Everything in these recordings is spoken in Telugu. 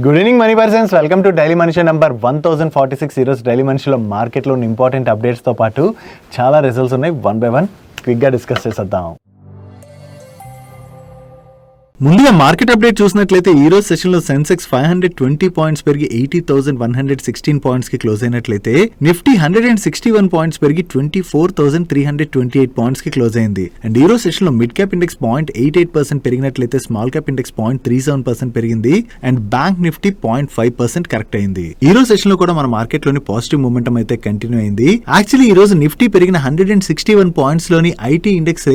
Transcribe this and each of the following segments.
Good evening money persons, welcome to daily మనిషి నంబర్ 1046. ఈరోజు డైలీ మనిషిలో మార్కెట్లో ఉన్న ఇంపార్టెంట్ అప్డేట్స్తో పాటు చాలా రిజల్ట్స్ ఉన్నాయి. వన్ బై వన్ క్విక్గా డిస్కస్ చేసేద్దాం. ముందుగా మార్కెట్ అప్డేట్ చూసినట్లయితే ఈ రోజు సెషన్ లో సెన్సెక్స్ 520 పాయింట్స్ పెరిగి 80,116 పాయింట్స్ కి క్లోజ్ అయినట్లయితే నిఫ్టీ 161 పాయింట్స్ పెరిగి 24,328 పాయింట్స్ కి క్లోజ్ అయింది. అండ్ ఈ రోజు సెషన్ లో మిడ్ క్యాప్ ఇండెక్స్ 0.88% పెరిగినట్లయితే స్మాల్ క్యాప్ ఇండెక్స్ 0.37% పెరిగింది. అండ్ బ్యాంక్ నిఫ్టీ 0.5% కరెక్ట్ అయింది. ఈ రోజు సెషన్ లో కూడా మన మార్కెట్ లోని పాజిటివ్ మూమెంటం అయితే కంటిన్యూ అయింది. యాక్చువల్లీ ఈ రోజు నిఫ్టీ పెరిగిన 161 పాయింట్స్ లోని ఐటీ ఇండెక్స్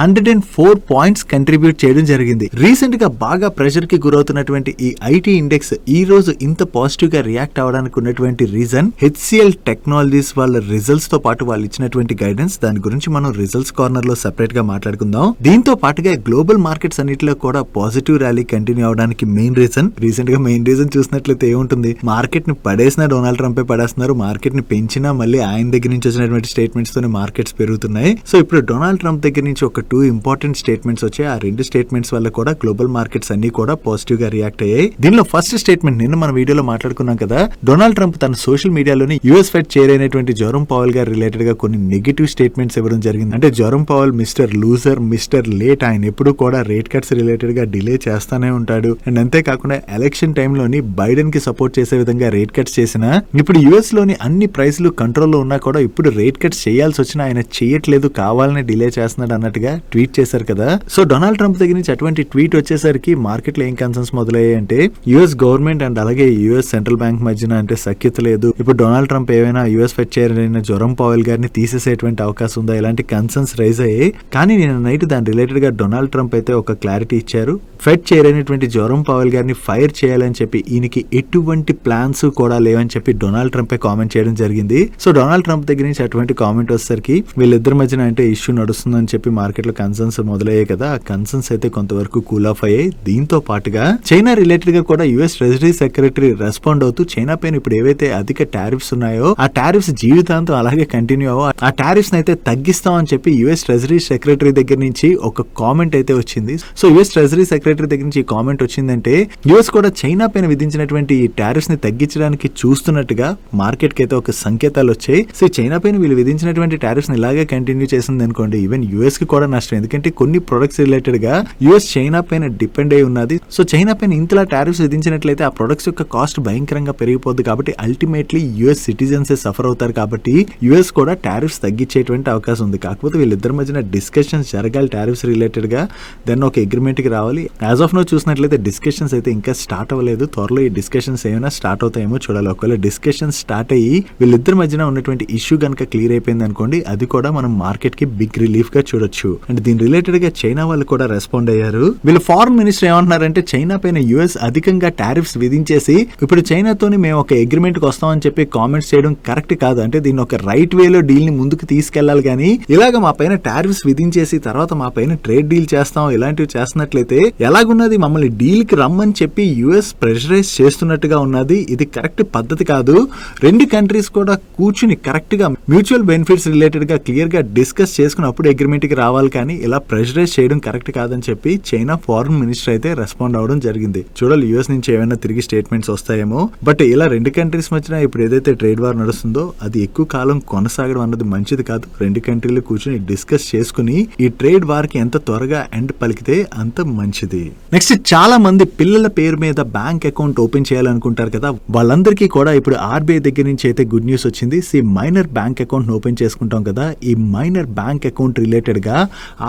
104 పాయింట్స్ కంట్రిబ్యూట్ చేయడం జరిగింది. రీసెంట్ గా బాగా ప్రెషర్ కి గురవుతున్నటువంటి ఈ ఐటీ ఇండెక్స్ ఈ రోజు ఇంత పాజిటివ్ గా రియాక్ట్ అవడానికి ఉన్నటువంటి రీజన్ హెచ్సిఎల్ టెక్నాలజీస్ వాళ్ళ రిజల్ట్స్ తో పాటు వాళ్ళు ఇచ్చినటువంటి గైడెన్స్. దాని గురించి మనం రిజల్ట్స్ కార్నర్ లో సెపరేట్ గా మాట్లాడుకుందాం. దీంతో పాటుగా గ్లోబల్ మార్కెట్స్ అన్నిటిలో కూడా పాజిటివ్ ర్యాలీ కంటిన్యూ అవడానికి మెయిన్ రీజన్ చూసినట్లయితే ఏముంటుంది, మార్కెట్ ని పడేసిన డొనాల్డ్ ట్రంపే పడేస్తున్నారు. మార్కెట్ ని పెంచినా మళ్ళీ ఆయన దగ్గర నుంచి వచ్చినటువంటి స్టేట్మెంట్స్ తోనే మార్కెట్స్ పెరుగుతున్నాయి. సో ఇప్పుడు డొనాల్డ్ ట్రంప్ దగ్గర నుంచి ఒక 2 ఇంపార్టెంట్ స్టేట్మెంట్స్ వచ్చాయి. ఆ 2 స్టేట్మెంట్స్ వల్ల కూడా గ్లోబల్ మార్కెట్స్ అన్ని కూడా పాజిటివ్ గా రియాక్ట్ అయ్యాయి. దీనిలో ఫస్ట్ స్టేట్మెంట్ నిన్న మన వీడియోలో మాట్లాడుకున్నాం కదా, డొనాల్డ్ ట్రంప్ తన సోషల్ మీడియాలోని యుఎస్ ఫెడ్ చైర్ అయినటువంటి జెరోమ్ పవెల్ గారు రిలేటెడ్ గా కొన్ని నెగటివ్ స్టేట్మెంట్స్ ఇవ్వడం జరిగింది. అంటే Jerome Powell mister loser, mister late, ఆయన ఎప్పుడు కూడా రేట్ కట్స్ రిలేటెడ్ గా డిలే చేస్తానే ఉంటాడు. అండ్ అంతేకాకుండా ఎలక్షన్ టైంలోని బైడెన్ కి సపోర్ట్ చేసే విధంగా రేట్ కట్స్ చేసినా ఇప్పుడు యుఎస్ లోని అన్ని ప్రైస్లు కంట్రోల్లో ఉన్నా కూడా ఇప్పుడు రేట్ కట్స్ చేయాల్సి వచ్చినా ఆయన చేయట్లేదు, కావాలని డిలే చేస్తున్నాడు అన్నట్టుగా ట్వీట్ చేశారు కదా. సో డొనాల్డ్ ట్రంప్ దగ్గర నుంచి అటువంటి ట్వీట్ వచ్చేసరికి మార్కెట్ లో ఏం కన్సర్న్స్ మొదలయ్యాయి అంటే యుఎస్ గవర్నమెంట్ అండ్ అలాగే యుఎస్ సెంట్రల్ బ్యాంక్ మధ్యన అంటే సఖ్యత లేదు. ఇప్పుడు డొనాల్డ్ ట్రంప్ ఏమైనా యుఎస్ ఫెడ్ చైర్ అయిన జెరోమ్ పవెల్ గారిని తీసేసేటువంటి అవకాశం ఉందా, ఇలాంటి కన్సర్న్స్ రైజ్ అయ్యాయి. కానీ నేను నైట్ దాని రిలేటెడ్ గా డొనాల్డ్ ట్రంప్ అయితే ఒక క్లారిటీ ఇచ్చారు. ఫెడ్ చైర్ అయినటువంటి జెరోమ్ పవెల్ గారిని ఫైర్ చేయాలని చెప్పి ఈయనకి ఎటువంటి ప్లాన్స్ కూడా లేవని చెప్పి డొనాల్డ్ ట్రంప్ కామెంట్ చేయడం జరిగింది. సో డొనాల్డ్ ట్రంప్ దగ్గర నుంచి అటువంటి కామెంట్ వచ్చేసరికి వీళ్ళిద్దరి మధ్యన అంటే ఇష్యూ నడుస్తుందని చెప్పి మార్కెట్ లో కన్సర్న్స్ మొదలయ్యాయి కదా. ఆ కన్సర్న్స్ అయితే కొంతవరకు కూల్ ఆఫ్ అయ్యాయి. దీంతో పాటుగా చైనా రిలేటెడ్ గా కూడా యుఎస్ ట్రెజరీ సెక్రటరీ రెస్పాండ్ అవుతూ చైనా పైన ఇప్పుడు ఏవైతే అధిక టారిఫ్స్ ఉన్నాయో ఆ టారిఫ్స్ జీవితాంతం అలాగే కంటిన్యూ అవ్వ, ఆ టారిఫ్స్ అయితే తగ్గిస్తామని చెప్పి యుఎస్ ట్రెజరీ సెక్రటరీ దగ్గర నుంచి ఒక కామెంట్ అయితే వచ్చింది. సో యుఎస్ ట్రెజరీ సెక్రటరీ దగ్గర నుంచి కామెంట్ వచ్చిందంటే యుఎస్ కూడా చైనా పైన విధించినటువంటి ఈ టారిఫ్స్ ని తగ్గించడానికి చూస్తున్నట్టుగా మార్కెట్ కి అయితే ఒక సంకేతాలు వచ్చాయి. సో చైనా పైన వీళ్ళు విధించినటువంటి టారిఫ్స్ ని ఇలాగే కంటిన్యూ చేసింది అనుకోండి, ఈవెన్ యుఎస్ కి కూడా నష్టం. ఎందుకంటే కొన్ని ప్రొడక్ట్స్ రిలేటెడ్ గా యుఎస్ చైనా పైన డిపెండ్ అయి ఉన్నది. సో చైనా పైన ఇంతలా టారిఫ్స్ విధించినట్లయితే ఆ ప్రొడక్ట్స్ యొక్క కాస్ట్ భయంకరంగా పెరిగిపోద్ది. కాబట్టి అల్టిమేట్లీ యుఎస్ సిటిజన్స్ సఫర్ అవుతారు. కాబట్టి యుఎస్ కూడా టారిఫ్స్ తగ్గించేటువంటి అవకాశం ఉంది. కాకపోతే వీళ్ళిద్దరి మధ్యన డిస్కషన్స్ జరగాలి టారిఫ్స్ రిలేటెడ్ గా, దెన్ ఒక అగ్రిమెంట్ కి రావాలి. యాజ్ ఆఫ్ నో చూసినట్లయితే డిస్కషన్స్ అయితే ఇంకా స్టార్ట్ అవ్వలేదు. త్వరలో ఈ డిస్కషన్స్ ఏమైనా స్టార్ట్ అవుతాయేమో చూడాలి. ఒకవేళ డిస్కషన్స్ స్టార్ట్ అయ్యి వీళ్ళిద్దరి మధ్యన ఉన్నటువంటి ఇష్యూ కనుక క్లియర్ అయిపోయింది అనుకోండి, అది కూడా మనం మార్కెట్ కి బిగ్ రిలీఫ్ గా చూడొచ్చు. అండ్ దీని రిలేటెడ్ గా చైనా వాళ్ళు కూడా రెస్పాండ్ అయ్యారు. వీళ్ళు ఫారెన్ మినిస్టర్ ఏమంటున్నారంటే చైనా పైన యుఎస్ అధికంగా టారిఫ్స్ విధించేసి ఇప్పుడు చైనాతోని మేము ఒక అగ్రిమెంట్ కి వస్తామని చెప్పి కామెంట్స్ చేయడం కరెక్ట్ కాదు. అంటే దీన్ని ఒక రైట్ వేలో డీల్ ని ముందుకు తీసుకెళ్లాలి. కానీ ఇలాగ మా పైన టారిఫ్స్ విధించేసి తర్వాత మా పైన ట్రేడ్ డీల్ చేస్తాం ఇలాంటివి చేస్తున్నట్లయితే ఎలాగున్నది, మమ్మల్ని డీల్ కి రమ్మని చెప్పి యుఎస్ ప్రెషరైజ్ చేస్తున్నట్టుగా ఉన్నది. ఇది కరెక్ట్ పద్ధతి కాదు. 2 కంట్రీస్ కూడా కూర్చుని కరెక్ట్ గా మ్యూచువల్ బెనిఫిట్స్ రిలేటెడ్ గా క్లియర్ గా డిస్కస్ చేసుకుని అప్పుడు అగ్రిమెంట్ కి రావాలి. కానీ ఇలా ప్రెషరైజ్ చేయడం కరెక్ట్ కాదని చెప్పి చైనా ఫారెన్ మినిస్టర్ అయితే రెస్పాండ్ అవడం జరిగింది. చూడాలి యుఎస్ నుంచి ఏమైనా తిరిగి స్టేట్మెంట్స్ వస్తాయేమో. బట్ ఇలా 2 కంట్రీస్ మధ్యన ఇప్పుడు ఏదైతే ట్రేడ్ వార్ నడుస్తుందో అది ఎక్కువ కాలం కొనసాగడం అన్నది మంచిది కాదు. 2 కంట్రీలు కూర్చొని డిస్కస్ చేసుకుని ఈ ట్రేడ్ వార్ కి ఎంత త్వరగా ఎండ్ పలికితే అంత మంచిది. నెక్స్ట్, చాలా మంది పిల్లల పేరు మీద బ్యాంక్ అకౌంట్ ఓపెన్ చేయాలనుకుంటారు కదా, వాళ్ళందరికీ కూడా ఇప్పుడు ఆర్బీఐ దగ్గర నుంచి అయితే గుడ్ న్యూస్ వచ్చింది. మైనర్ బ్యాంక్ అకౌంట్ ఓపెన్ చేసుకుంటాం కదా, ఈ మైనర్ బ్యాంక్ అకౌంట్ రిలేటెడ్ గా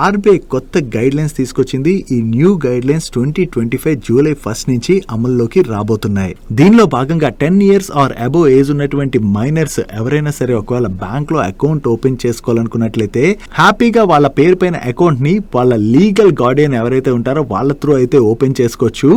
ఆర్బీఐ కొత్త గైడ్ లైన్స్ తీసుకొచ్చింది. ఈ న్యూ గైడ్ లైన్స్ 2025 జూలై 1 నుంచి అమల్లోకి రాబోతున్నాయి. దీనిలో భాగంగా 10 years ఆర్ అబోవ్ ఏజ్ ఉన్నటువంటి మైనర్స్ ఎవరైనా సరే ఒకవేళ బ్యాంక్ లో అకౌంట్ ఓపెన్ చేసుకోవాలనుకున్నట్లయితే హ్యాపీగా వాళ్ళ పేరు పైన అకౌంట్ ని వాళ్ళ లీగల్ గార్డియన్ ఎవరైతే ఉంటారో వాళ్ళ త్రూ అయితే ఓపెన్ చేసుకోవచ్చు.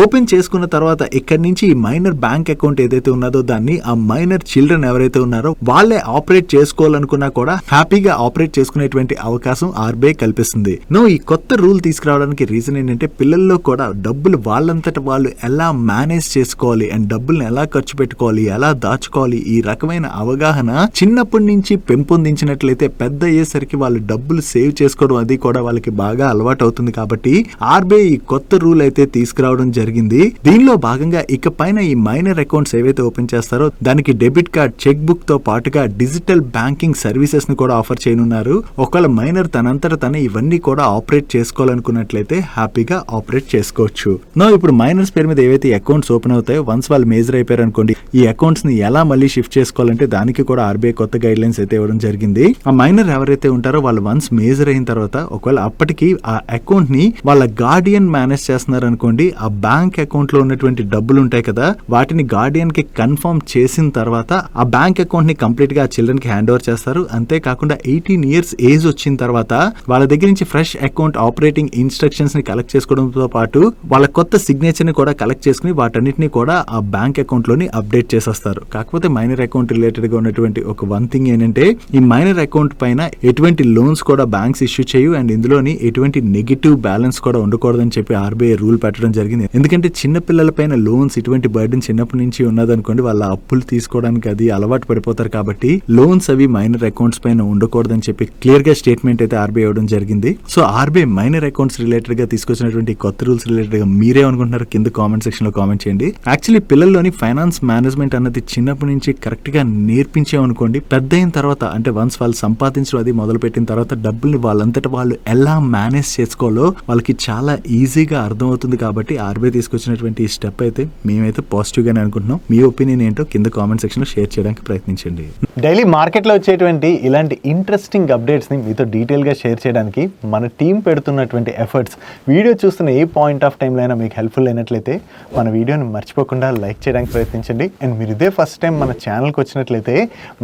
ఓపెన్ చేసుకున్న తర్వాత ఇక్కడి నుంచి ఈ మైనర్ బ్యాంక్ అకౌంట్ ఏదైతే ఉన్నదో దాన్ని ఆ మైనర్ చిల్డ్రన్ ఎవరైతే ఉన్నారో వాళ్ళే ఆపరేట్ చేసుకోవాలనుకున్నా కూడా హ్యాపీగా ఆపరేట్ చేసుకునేటువంటి అవకాశం ఆర్బీఐ కల్పిస్తుంది. ఈ కొత్త రూల్ తీసుకురావడానికి రీజన్ రీజన్ ఏంటంటే పిల్లల్లో కూడా డబ్బులు వాళ్ళంతట వాళ్ళు ఎలా మేనేజ్ చేసుకోవాలి అండ్ డబ్బుల్ని ఎలా ఖర్చు పెట్టుకోవాలి, ఎలా దాచుకోవాలి, ఈ రకమైన అవగాహన చిన్నప్పటి నుంచి పెంపొందించినట్లయితే పెద్ద అయ్యేసరికి వాళ్ళు డబ్బులు సేవ్ చేసుకోవడం అది కూడా వాళ్ళకి బాగా అలవాటు అవుతుంది. కాబట్టి ఆర్బీఐ ఈ కొత్త రూల్ అయితే తీసుకురావడం జరిగింది. దీనిలో భాగంగా ఇక పైన ఈ మైనర్ అకౌంట్స్ ఏవైతే ఓపెన్ చేస్తారో దానికి డెబిట్ కార్డ్, చెక్ బుక్ తో పాటుగా డిజిటల్ బ్యాంకింగ్ సర్వీసెస్ ని కూడా ఆఫర్ చేయనున్నారు. ఒకవేళ మైనర్ తనంతట తన ఇవన్నీ కూడా ఆపరేట్ చేసుకోవాలనుకున్నట్లయితే హ్యాపీగా ఆపరేట్ చేసుకోవచ్చు. ఇప్పుడు మైనర్స్ పేరు మీద ఏవైతే అకౌంట్స్ ఓపెన్ అవుతాయో వన్స్ వాళ్ళు మేజర్ అయిపోయారు అనుకోండి, ఈ అకౌంట్స్ ని ఎలా మళ్ళీ షిఫ్ట్ చేసుకోవాలంటే దానికి కూడా ఆర్బీఐ కొత్త గైడ్ లైన్స్ అయితే ఇవ్వడం జరిగింది. ఆ మైనర్ ఎవరైతే ఉంటారో వాళ్ళు వన్స్ మేజర్ అయిన తర్వాత ఒకవేళ అప్పటికి ఆ అకౌంట్ ని వాళ్ళ గార్డియన్ మేనేజ్ చేస్తున్నారు అనుకోండి, ఆ బ్యాంక్ అకౌంట్ లో ఉన్నటువంటి డబ్బులు ఉంటాయి కదా వాటిని గార్డియన్ కి కన్ఫర్మ్ చేసిన తర్వాత ఆ బ్యాంక్ అకౌంట్ ని కంప్లీట్ గా చిల్డ్రన్ కి హ్యాండ్ ఓవర్ చేస్తారు. అంతేకాకుండా 18 years ఏజ్ వచ్చిన తర్వాత వాళ్ళ దగ్గర నుంచి ఫ్రెష్ అకౌంట్ ఆపరేటింగ్ ఇన్స్ట్రక్షన్స్ ని కలెక్ట్ చేసుకోవడంతో పాటు వాళ్ళ కొత్త సిగ్నేచర్ ని కూడా కలెక్ట్ చేసుకుని వాటన్నిటిని కూడా ఆ బ్యాంక్ అకౌంట్ లోని అప్డేట్ చేసేస్తారు. కాకపోతే మైనర్ అకౌంట్ రిలేటెడ్ గా ఉన్నటువంటి ఒక వన్ థింగ్ ఏంటంటే ఈ మైనర్ అకౌంట్ పైన ఎటువంటి లోన్స్ కూడా బ్యాంక్స్ ఇష్యూ చేయు అండ్ ఇందులోని ఎటువంటి నెగిటివ్ బ్యాలెన్స్ కూడా ఉండకూడదని చెప్పి ఆర్బీఐ రూల్ పెట్టడం జరిగింది. ఎందుకంటే చిన్న పిల్లల పైన లోన్స్ ఇటువంటి బర్డెన్ చిన్నప్పటి నుంచి ఉన్నదనుకోండి, వాళ్ళ అప్పులు తీసుకోవడానికి అది అలవాటు పడిపోతారు. కాబట్టి లోన్స్ అవి మైనర్ అకౌంట్స్ పైన ఉండకూడదని చెప్పి క్లియర్ గా స్టేట్మెంట్ అయితే ఆర్బీఐ ఇవ్వడం జరిగింది. So RBI minor accounts related గా తీసుకొచ్చినటువంటి కొత్త రూల్స్ రిలేటెడ్ గా మీరే అనుకుంటున్నారు కింద కామెంట్ సెక్షన్ లో కామెంట్ చేయండి. యాక్చువల్లీ పిల్లల్లోని ఫైనాన్స్ మేనేజ్మెంట్ అన్నది చిన్నప్పటి నుంచి కరెక్ట్ గా నేర్పించామనుకోండి, పెద్ద అయిన తర్వాత అంటే వన్స్ వాళ్ళు సంపాదించడం అది మొదలు పెట్టిన తర్వాత డబ్బుల్ని వాళ్ళంతటా వాళ్ళు ఎలా మేనేజ్ చేసుకోవాలో వాళ్ళకి చాలా ఈజీగా అర్థమవుతుంది. కాబట్టి ఆర్బీఐ తీసుకొచ్చినటువంటి ఈ స్టెప్ అయితే మేమైతే పాజిటివ్ గానే అనుకుంటున్నాం. మీ ఒపీనియన్ ఏంటో కింద కామెంట్ సెక్షన్ లో షేర్ చేయడానికి ప్రయత్నించండి. డైలీ మార్కెట్ లో వచ్చేటువంటి ఇలాంటి ఇంట్రెస్టింగ్ అప్డేట్స్ ని మీతో డీటెయిల్ గా షేర్ చేయడానికి మన టీం పెడుతున్నటువంటి ఎఫర్ట్స్ వీడియో చూస్తున్న ఏ పాయింట్ ఆఫ్ టైంలో అయినా మీకు హెల్ప్ఫుల్ అయినట్లయితే మన వీడియోని మర్చిపోకుండా లైక్ చేయడానికి ప్రయత్నించండి. అండ్ మీరు ఇదే ఫస్ట్ టైం మన ఛానల్కి వచ్చినట్లయితే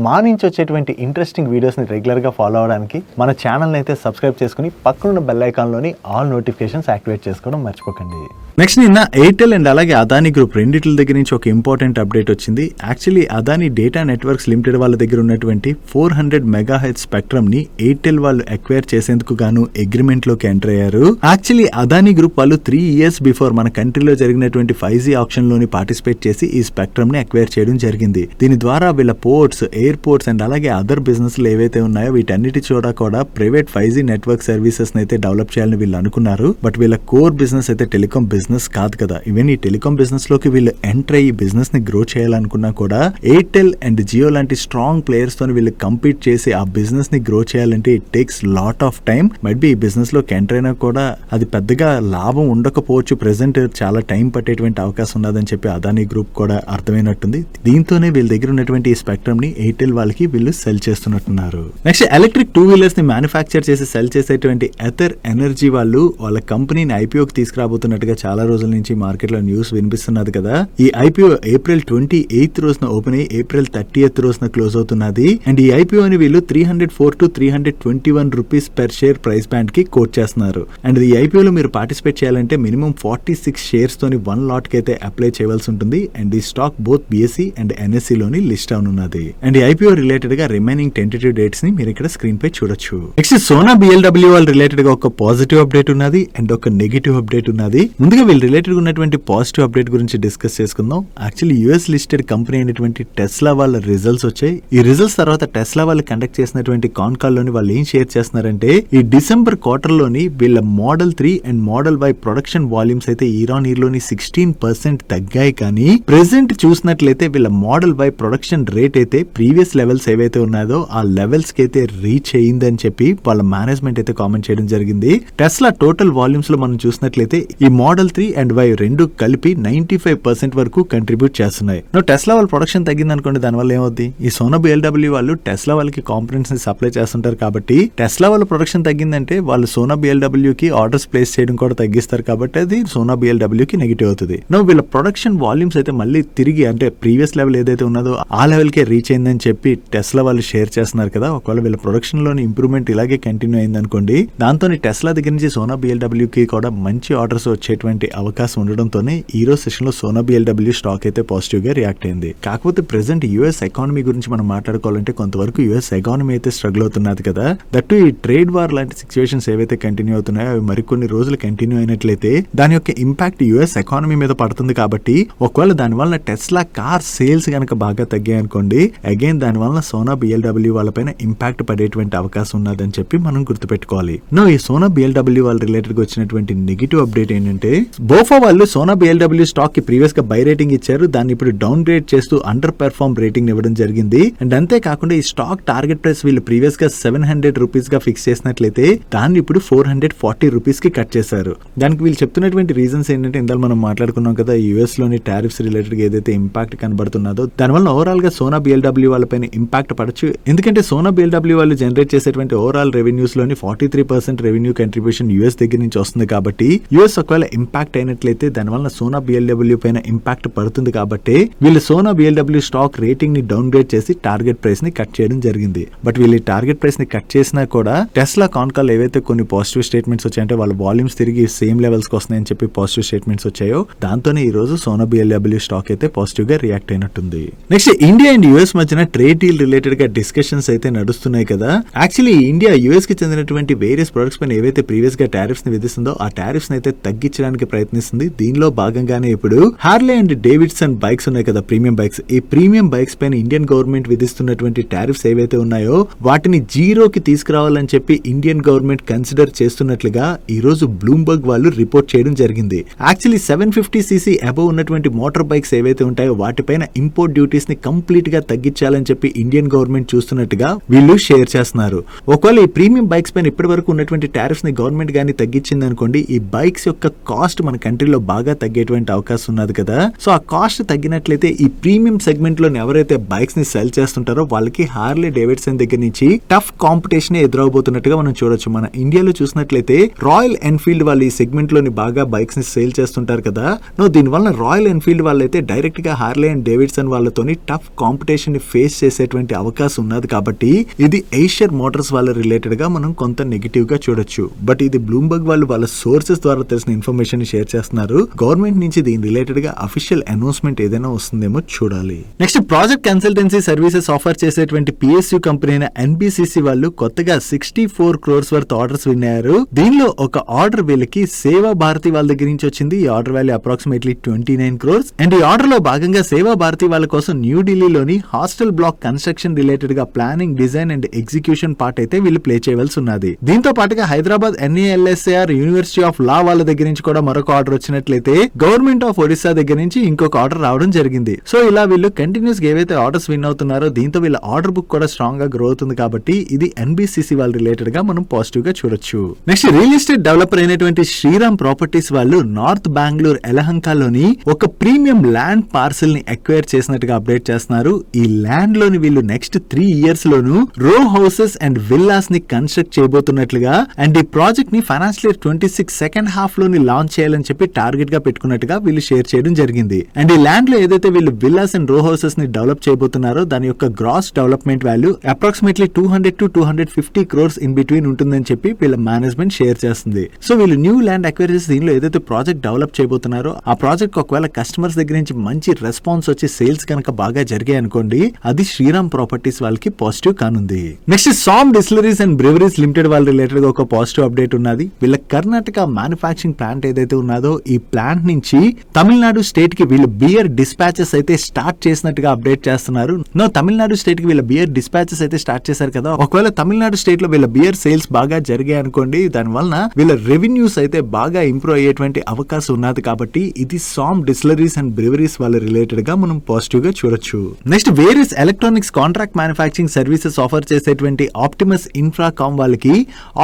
మా నుంచి వచ్చేటువంటి ఇంట్రెస్టింగ్ వీడియోస్ని రెగ్యులర్గా ఫాలో అవడానికి మన ఛానల్ని అయితే సబ్స్క్రైబ్ చేసుకుని పక్కనున్న బెల్ ఐకాన్లోని ఆల్ నోటిఫికేషన్స్ యాక్టివేట్ చేసుకోవడం మర్చిపోకండి. నెక్స్ట్ నిన్న ఎయిర్టెల్ అండ్ అలాగే అదానీ గ్రూప్ రెండిట్ల దగ్గర నుంచి ఒక ఇంపార్టెంట్ అప్డేట్ వచ్చింది. Actually Adani data networks limited వాళ్ళ దగ్గర ఉన్నటువంటి 400 MHz స్పెక్ట్రమ్ ని ఎయిర్టెల్ వాళ్ళు అక్వైర్ చేసేందుకు గాను అగ్రిమెంట్ లోకి ఎంటర్ అయ్యారు. యాక్చువల్లీ అదానీ గ్రూప్ వాళ్ళు 3 years బిఫోర్ మన కంట్రీలో జరిగినటువంటి 5G ఆప్షన్ లోని పార్టిసిపేట్ చేసి ఈ స్పెక్ట్రమ్ ని అక్వైర్ చేయడం జరిగింది. దీని ద్వారా వీళ్ళ పోర్ట్స్, ఎయిర్పోర్ట్స్ అండ్ అలాగే అదర్ బిజినెస్ ఏవైతే ఉన్నాయో వీటన్నిటి చోట కూడా ప్రైవేట్ 5G నెట్వర్క్ సర్వీసెస్ అయితే డెవలప్ చేయాలని వీళ్ళు అనుకున్నారు. బట్ వీళ్ళ కోర్ బిజినెస్ అయితే టెలికాం బిజినెస్ కాదు కదా. ఈవెన్ ఈ టెలికాం బిజినెస్ లోకి వీళ్ళు ఎంటర్ అయ్యి బిజినెస్ ని గ్రో చేయాలనుకున్నా కూడా ఎయిర్టెల్ అండ్ జియో లాంటి స్ట్రాంగ్ ప్లేయర్స్ తో వీళ్ళు కంపీట్ చేసి ఆ బిజినెస్ ని గ్రో చేయాలంటే it takes lot of time. Might be ఈ బిజినెస్ లోకి ఎంటర్ అయినా కూడా అది పెద్దగా లాభం ఉండకపోవచ్చు. ప్రెసెంట్ చాలా టైం పట్టేటువంటి అవకాశం ఉన్నదని చెప్పి అదానీ గ్రూప్ కూడా అర్థమైనట్టుంది. దీంతోనే వీళ్ళ దగ్గర ఉన్నటువంటి ఈ స్పెక్ట్రమ్ ని ఎయిర్టెల్ వాళ్ళకి వీళ్ళు సెల్ చేస్తున్నట్టున్నారు. నెక్స్ట్ ఎలక్ట్రిక్ 2-wheelers ని మ్యానుఫ్యాక్చర్ చేసి సెల్ చేసేటువంటి ఎథర్ ఎనర్జీ వాళ్ళు వాళ్ళ కంపెనీని ఐపీఓకి తీసుకురాబోతున్నట్టుగా చాలా రోజుల నుంచి మార్కెట్ లో న్యూస్ వినిపిస్తున్నది కదా. ఈ ఐపీఓ April 28th రోజున ఓపెన్ అయ్యి April 30th రోజున క్లోజ్ అవుతున్నది. అండ్ ఈ ఐపీఓని వీళ్ళు 304 to 321 rupees per share price band కి కోట్ చేస్తున్నారు. అండ్ ఈ ఐపీఓలో మీరు పార్టిసిపేట్ చేయాలంటే మినిమం 46 shares తోని 1 lot కి అయితే అప్లై చేయవలసి ఉంటుంది. అండ్ ఈ stock both BSE and NSE లోని లిస్ట్ అవునున్నది. అండ్ ఈ ఐపీఓ రిలేటెడ్ గా రిమైనింగ్ టెంటేటివ్ డేట్స్ ని మీరు ఇక్కడ స్క్రీన్ పై చూడొచ్చు. నెక్స్ట్ సోనా BLW వాళ్ళ రిలేటెడ్ గా ఒక పాజిటివ్ అప్డేట్ ఉన్నది అండ్ ఒక నెగిటివ్ అప్డేట్ ఉన్నది. ముందుగా వీళ్ళు రిలేటెడ్ ఉన్నటువంటి పాజిటివ్ అప్డేట్ గురించి డిస్కస్ చేసుకుందాం. యాక్చువల్లీ యుఎస్ లిస్టెడ్ కంపెనీ అయినటువంటి టెస్లా వాళ్ళ రిజల్ట్స్ వచ్చాయి. ఈ రిజల్ట్స్ తర్వాత టెస్లా వాళ్ళు కండక్ట్ చేసినటువంటి కాన్ కాల్ లోని వాళ్ళు ఏం షేర్ చేస్తున్నారంటే ఈ డిసెంబర్ క్వార్టర్ లోని వీళ్ళ model 3 and model Y production volumes అయితే ఇయర్ లోని 16% తగ్గాయి. కానీ ప్రెసెంట్ చూసినట్లయితే వీళ్ళ మోడల్ Y ప్రొడక్షన్ రేట్ అయితే ప్రీవియస్ లెవెల్స్ ఏవైతే ఉన్నాయో ఆ లెవెల్స్ కి అయితే రీచ్ అయ్యిందని చెప్పి వాళ్ళ మేనేజ్మెంట్ అయితే కామెంట్ చేయడం జరిగింది. టెస్లా టోటల్ వాల్యూమ్స్ లో మనం చూసినట్లయితే ఈ మోడల్ 3 అండ్ Y రెండు కలిపి 95% వరకు కంట్రిబ్యూట్ చేస్తున్నాయి. టెస్లా వాళ్ళ ప్రొడక్షన్ తగ్గింది అనుకోండి, దానివల్ల ఏమవుద్ది, ఈ సోనా BLW వాళ్ళు టెస్లా వాళ్ళకి కాంపోనెంట్స్ ని సప్లై చేస్తుంటారు. కాబట్టి టెస్లా వాళ్ళ ప్రొడక్షన్ తగ్గిందంటే వాళ్ళు సోనా BLW కి ఆర్డర్స్ ప్లేస్ చేయడం కూడా తగ్గిస్తారు. కాబట్టి అది సోనా BLW కి నెగిటివ్ అవుతుంది. వీళ్ళ ప్రొడక్షన్ వాల్యూమ్స్ అయితే మళ్ళీ తిరిగి అంటే ప్రీవియస్ లెవెల్ ఏదైతే ఉన్నదో ఆ లెవెల్ కే రీచ్ అయిందని చెప్పి టెస్లా వాళ్ళు షేర్ చేస్తున్నారు కదా. ఒకవేళ వీళ్ళ ప్రొడక్షన్ లోని ఇంప్రూవ్మెంట్ ఇలాగే కంటిన్యూ అయింది అనుకోండి, దాంతో టెస్లా దగ్గర నుంచి సోనా BLW కి కూడా మంచి ఆర్డర్స్ వచ్చేటువంటి అవకాశం ఉండడంతోనే ఈ రోజు సెషన్ లో సోనా BLW స్టాక్ అయితే పాజిటివ్ గా రియాక్ట్ అయింది. కాకపోతే ప్రెసెంట్ యుఎస్ ఎకానమీ గురించి మనం మాట్లాడుకోవాలంటే కొంతవరకు యుఎస్ ఎకానమీ అయితే స్ట్రగుల్ అవుతున్నది కదా. దట్టు ఈ ట్రేడ్ వార్ లాంటి సిచ్యువేషన్స్ ఏవైతే కంటిన్యూ అవుతున్నాయో అవి మరికొన్ని రోజులు కంటిన్యూ అయినట్లయితే దాని యొక్క ఇంపాక్ట్ యుఎస్ ఎకానమీ మీద పడుతుంది. కాబట్టి ఒకవేళ దాని వల్ల టెస్లా కార్ సేల్స్ గనక బాగా తగ్గాయి అనుకోండి, అగైన్ దాని వల్ల సోనా బిఎల్డబ్ల్యూ వాళ్ళపైన ఇంపాక్ట్ పడేటువంటి అవకాశం ఉన్నదని చెప్పి మనం గుర్తుపెట్టుకోవాలి. ఈ సోనా బిఎల్డబ్ల్యూ వాళ్ళ రిలేటెడ్ గా వచ్చినటువంటి నెగిటివ్ అప్డేట్ ఏంటంటే, బోఫా వాళ్ళు సోనా బిఎల్డబ్ల్యూ స్టాక్ కి ప్రీవియస్ గా బై రేటింగ్ ఇచ్చారు. దాన్ని ఇప్పుడు డౌన్ గ్రేడ్ చేస్తూ అండర్ పెర్ఫార్మ్ రేటింగ్ ఇవ్వడం జరిగింది. అండ్ అంతేకాకుండా ఈ స్టాక్ టార్గెట్ ప్రైస్ వీళ్ళు ప్రీవియస్ గా 700 రూపీస్ గా ఫిక్స్ చేసినట్లయితే దాన్ని ఇప్పుడు 440 రూపీస్ కి కట్ చేశారు. దానికి వీళ్ళు చెప్తున్నటువంటి రీజన్స్ ఏంటంటే, ఇందాక మనం మాట్లాడుకున్నాం కదా, యుఎస్ లోని టారిఫ్స్ రిలేటెడ్ గా ఏదైతే ఇంపాక్ట్ కనబడుతున్నదో దానివల్ల ఓవరాల్ గా సోనా బిఎల్డబ్ల్యూ వాళ్ళపైన ఇంపాక్ట్ పడచ్చు. ఎందుకంటే సోనా బిఎల్డబ్ల్యూ వాళ్ళు జనరేట్ చేసేటువంటి ఓవరాల్ రెవెన్యూస్ లోని 43% రెవెన్యూ కంట్రిబ్యూషన్ యుఎస్ దగ్గర నుంచి వస్తుంది. కాబట్టి యుఎస్ ఒకవేళ ఇంపాక్ట్ అయినట్లయితే దానివల్ల సోనా బిఎల్డబ్ల్యూ పైన ఇంపాక్ట్ పడుతుంది. కాబట్టి వీళ్ళు సోనా బిఎల్డబ్ల్యూ స్టాక్ రేటింగ్ ని డౌన్ గ్రేడ్ చేసి టార్గెట్ ప్రైస్ ని కట్ చేయడం జరిగింది. బట్ వీళ్ళు టార్గెట్ ప్రైస్ ని కట్ చేసినా కూడా టెస్లా కాన్ కాల్ ఏవైతే కొన్ని పాజిటివ్ స్టేట్మెంట్స్ వచ్చాయంటే వాళ్ళ వాల్యూమ్స్ తిరిగి సేమ్ లెవెల్స్ కి వస్తున్నాయని చెప్పి పాజిటివ్ స్టేట్మెంట్స్ వచ్చాయో దాంతోనే ఈ రోజు సోనా బిఎల్డబ్ల్యూ స్టాక్ అయితే పాజిటివ్ గా రియాక్ట్ అయినట్టుంది. నెక్స్ట్ ఇండియా అండ్ యుఎస్ మధ్యన ట్రేడ్ డీల్ రిలేటెడ్ గా డిస్కషన్స్ అయితే నడుస్తున్నాయి కదా. యాక్చువల్లీ ఇండియా యుఎస్ కి చెందినటువంటి వేరియస్ ప్రొడక్ట్స్ పైన ఏవైతే ప్రీవియస్ గా టారిఫ్స్ ని విధిస్తుందో ఆ టారిఫ్స్ ని అయితే తగ్గించడానికి ప్రయత్నిస్తుంది. దీనిలో భాగంగానే ఇప్పుడు హార్లే అండ్ డేవిడ్సన్ బైక్స్ ఉన్నాయి కదా, ప్రీమియం బైక్స్. ఈ ప్రీమియం బైక్స్ పైన ఇండియన్ గవర్నమెంట్ విధిస్తున్నటువంటి టారిఫ్స్ ఏవైతే ఉన్నాయో వాటిని జీరోకి తీసుకురావాలని చెప్పి ఇండియన్ గవర్నమెంట్ కన్సిడర్ చేస్తున్నట్లుగా ఈ రోజు బ్లూంబర్గ్ వాళ్ళు రిపోర్ట్ చేయడం జరిగింది. యాక్చువల్లీ 750cc అబవ్ ఉన్నటువంటి మోటార్ బైక్స్ ఏవైతే ఉంటాయో వాటిపైన ఇంపోర్ట్ డ్యూటీస్ ని కంప్లీట్ గా తగ్గించాలని చెప్పి ఇండియన్ గవర్నమెంట్ చూస్తున్నట్టుగా వీళ్ళు షేర్ చేస్తున్నారు. ఒకవేళ ఈ ప్రీమియం బైక్స్ పైన ఇప్పటి వరకు ఉన్నటువంటి టారిఫ్స్ ని గవర్నమెంట్ గానీ తగ్గించింది అనుకోండి, ఈ బైక్స్ యొక్క కాస్ట్ మన కంట్రీలో బాగా తగ్గేటువంటి అవకాశం ఉన్నది కదా. సో ఆ కాస్ట్ తగ్గినట్లయితే ఈ ప్రీమియం సెగ్మెంట్ లో ఎవరైతే బైక్స్ ని సెల్ చేస్తుంటారో వాళ్ళకి హార్లే డేవిడ్సన్ దగ్గర నుంచి టఫ్ కాంపిటీషన్ ఎదురవబోతున్నట్టుగా మనం చూడొచ్చు. మన ఇండియాలో చూసినట్లయితే రాయల్ ఎన్ఫీల్డ్ వాళ్ళు ఈ సెగ్మెంట్ లోని బాగా బైక్స్ ని సేల్ చేస్తుంటారు కదా. దీని వల్ల రాయల్ ఎన్ఫీల్డ్ వాళ్ళైతే డైరెక్ట్ గా హార్లే అండ్ డేవిడ్సన్ వాళ్ళతోని టఫ్ కాంపిటీషన్ ని ఫేస్ చేసేటువంటి అవకాశం ఉన్నది. కాబట్టి ఇది ఏషియర్ మోటార్స్ వాళ్ళ రిలేటెడ్ గా మనం కొంత నెగిటివ్ గా చూడొచ్చు. బట్ ఇది బ్లూంబర్గ్ వాళ్ళు వాళ్ళ సోర్సెస్ ద్వారా తెలిసిన ఇన్ఫర్మేషన్ షేర్ చేస్తున్నారు. గవర్నమెంట్ నుంచి దీని రిలేటెడ్ గా అఫీషియల్ అనౌన్స్మెంట్ ఏదైనా వస్తుందేమో చూడాలి. Next project consultancy services offer చేసేటువంటి పిఎస్యు కంపెనీ అయిన ఎన్బిసిసి వాళ్ళు కొత్తగా 64 crores వర్త్ ఆర్డర్స్ విన్నారు. దీనిలో ఒక ఆర్డర్ వీళ్ళకి సేవా భారతి వాళ్ళ దగ్గర నుంచి వచ్చింది. ఈ order value approximately 29 crores. And ఈ ఆర్డర్ లో భాగంగా సేవా భారతి వాళ్ళ కోసం న్యూఢిల్లీలోని హాస్టల్ బ్లాక్ కన్స్ట్రక్షన్ రిలేటెడ్ గా planning, design and execution part అయితే వీళ్ళు ప్లే చేయవలసి ఉన్నది. దీంతో పాటుగా హైదరాబాద్ ఎన్ఏఎల్ఎస్ఏఆర్ యూనివర్సిటీ ఆఫ్ లా వాళ్ళ దగ్గర నుంచి కూడా మరొక ఆర్డర్ వచ్చినట్లయితే గవర్నమెంట్ ఆఫ్ ఒడిశా దగ్గర నుంచి ఇంకొక ఆర్డర్ రావడం జరిగింది. సో ఇలా వీళ్ళు కంటిన్యూస్ గా ఏవైతే ఆర్డర్స్ విన్ అవుతున్నారో దీంతో వీళ్ళ ఆర్డర్ బుక్ కూడా స్ట్రాంగ్ గా గ్రో అవుతుంది. కాబట్టి ఇది ఎన్బిసిసి వాళ్ళ రిలేటెడ్ గా మనం పాజిటివ్ గా చూడొచ్చు. నెక్స్ట్ రియల్ ఎస్టేట్ డెవలపర్ అయినటువంటి శ్రీరామ్ ప్రాపర్టీస్ వాళ్ళు నార్త్ బెంగళూరు ఎలహంకాలోని ఒక ప్రీమియం ల్యాండ్ పార్సల్ ని ఎక్వైర్ చేసినట్టుగా అప్డేట్ చేస్తున్నారు. ఈ ల్యాండ్ లోని వీళ్ళు నెక్స్ట్ 3 years లోను రో హౌసెస్ అండ్ విల్లాస్ ని కన్స్ట్రక్ట్ చేయబోతున్నట్లుగా అండ్ ఈ ప్రాజెక్ట్ ని ఫైనాన్షియల్ ఇయర్ 26 సెకండ్ హాఫ్ లోని లాంచ్ చేయాలని చెప్పి టార్గెట్ గా పెట్టుకున్నట్టుగా వీళ్ళు షేర్ చేయడం జరిగింది. అండ్ ఈ ల్యాండ్ లో ఏదైతే వీళ్ళు విల్లాస్ అండ్ రో హౌసెస్ ని డెవలప్ చేయబోతున్నారో దాని యొక్క gross development value approximately 200 to 250 crores in between ఉంటుందని చెప్పి వీళ్ళ మేనేజ్మెంట్ షేర్ చేస్తుంది. సో వీళ్ళు న్యూ ల్యాండ్ అక్వైర్ చేసి దీనిలో ఏదైతే ప్రాజెక్ట్ డెవలప్ చేయబోతున్నారో ఆ ప్రాజెక్ట్ ఒకవేళ కస్టమర్స్ దగ్గర నుంచి మంచి రెస్పాన్స్ వచ్చి సేల్స్ కనుక బాగా జరిగాయి అనుకోండి, అది శ్రీరామ్ ప్రాపర్టీస్ వాళ్ళకి పాజిటివ్ కానుంది. Next Som distilleries and breweries limited వాళ్ళ రిలేటెడ్ గా ఒక పాజిటివ్ అప్డేట్ ఉన్నది. వీళ్ళ కర్ణాటక మ్యానుఫ్యాక్చరింగ్ ప్లాంట్ ఏదైతే ఉన్నదో ఈ ప్లాంట్ నుంచి తమిళనాడు స్టేట్ కి వీళ్ళు బియర్ డిస్పాచెస్ అయితే స్టార్ట్ చేసినట్టుగా అప్డేట్ చేస్తున్నారు. తమిళనాడు స్టేట్ కి వీళ్ళ బియర్ డిస్పాచెస్ అయితే స్టార్ట్ చేశారు కదా. ఒకవేళ తమిళనాడు స్టేట్ లో వీళ్ళ బియర్ సేల్స్ బాగా జరిగాయి అనుకోండి, దాని వలన వీళ్ళ రెవెన్యూస్ అయితే బాగా ఇంప్రూవ్ అయ్యేటువంటి అవకాశం ఉన్నది. కాబట్టి ఇది సామ్ డిస్టిలరీస్ అండ్ బ్రెవరీస్ వాళ్ళ రిలేటెడ్ గా మనం పాజిటివ్ గా చూడొచ్చు. Next various electronics contract manufacturing services offer చేసేటువంటి ఆప్టిమస్ ఇన్ఫ్రాకామ్ వాళ్ళకి